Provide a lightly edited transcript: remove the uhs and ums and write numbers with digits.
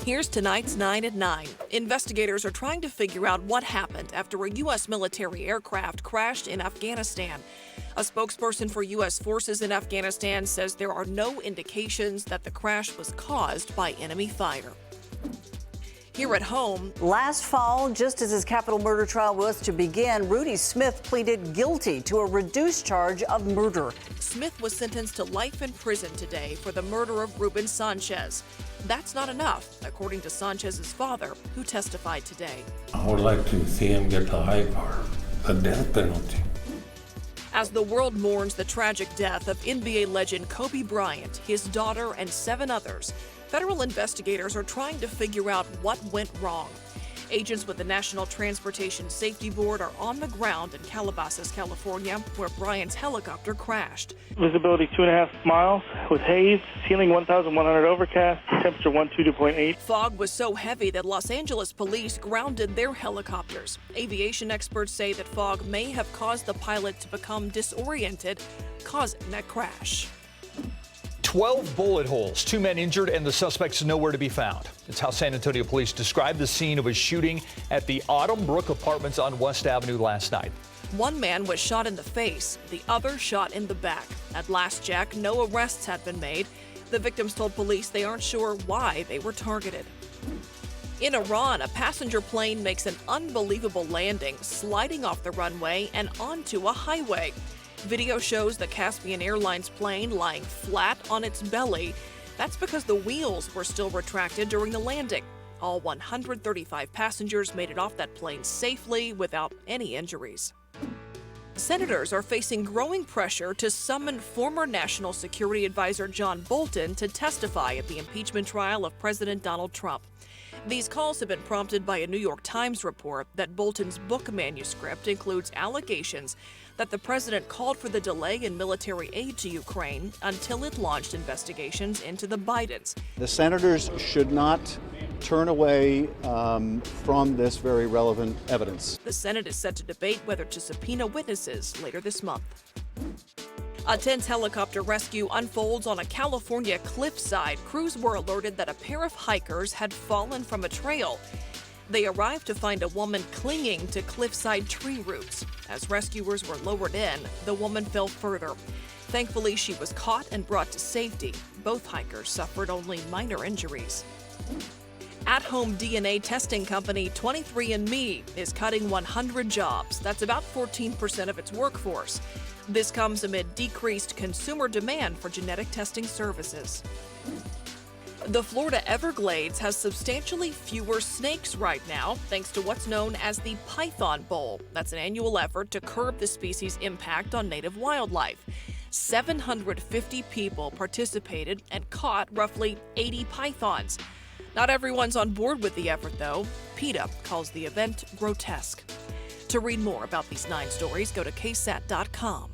Here's tonight's 9 at 9. Investigators are trying to figure out what happened after a U.S. military aircraft crashed in Afghanistan. A spokesperson for U.S. forces in Afghanistan says there are no indications that the crash was caused by enemy fire. Here at home, last fall, just as his capital murder trial was to begin, Rudy Smith pleaded guilty to a reduced charge of murder. Smith was sentenced to life in prison today for the murder of Ruben Sanchez. That's not enough, according to Sanchez's father, who testified today. I would like to see him get the high card, the death penalty. As the world mourns the tragic death of NBA legend Kobe Bryant, his daughter, and 7 others, federal investigators are trying to figure out what went wrong. Agents with the National Transportation Safety Board are on the ground in Calabasas, California, where Bryant's helicopter crashed. Visibility 2.5 miles with haze, ceiling 1,100 overcast, temperature 122.8. Fog was so heavy that Los Angeles police grounded their helicopters. Aviation experts say that fog may have caused the pilot to become disoriented, causing that crash. 12 bullet holes, 2 men injured, and the suspects nowhere to be found. It's how San Antonio police described the scene of a shooting at the Autumn Brook Apartments on West Avenue last night. 1 man was shot in the face, the other shot in the back. At last check, no arrests had been made. The victims told police they aren't sure why they were targeted. In Iran, a passenger plane makes an unbelievable landing, sliding off the runway and onto a highway. Video shows the Caspian Airlines plane lying flat on its belly. That's because the wheels were still retracted during the landing. All 135 passengers made it off that plane safely without any injuries. Senators are facing growing pressure to summon former National Security Advisor John Bolton to testify at the impeachment trial of President Donald Trump. These calls have been prompted by a New York Times report that Bolton's book manuscript includes allegations that the president called for the delay in military aid to Ukraine until it launched investigations into the Bidens. The senators should not turn away from this very relevant evidence. The Senate is set to debate whether to subpoena witnesses later this month. A tense helicopter rescue unfolds on a California cliffside. Crews were alerted that a pair of hikers had fallen from a trail. They arrived to find a woman clinging to cliffside tree roots. As rescuers were lowered in, the woman fell further. Thankfully, she was caught and brought to safety. Both hikers suffered only minor injuries. At-home DNA testing company 23andMe is cutting 100 jobs. That's about 14% of its workforce. This comes amid decreased consumer demand for genetic testing services. The Florida Everglades has substantially fewer snakes right now, thanks to what's known as the Python Bowl. That's an annual effort to curb the species' impact on native wildlife. 750 people participated and caught roughly 80 pythons. Not everyone's on board with the effort, though. PETA calls the event grotesque. To read more about these 9 stories, go to ksat.com.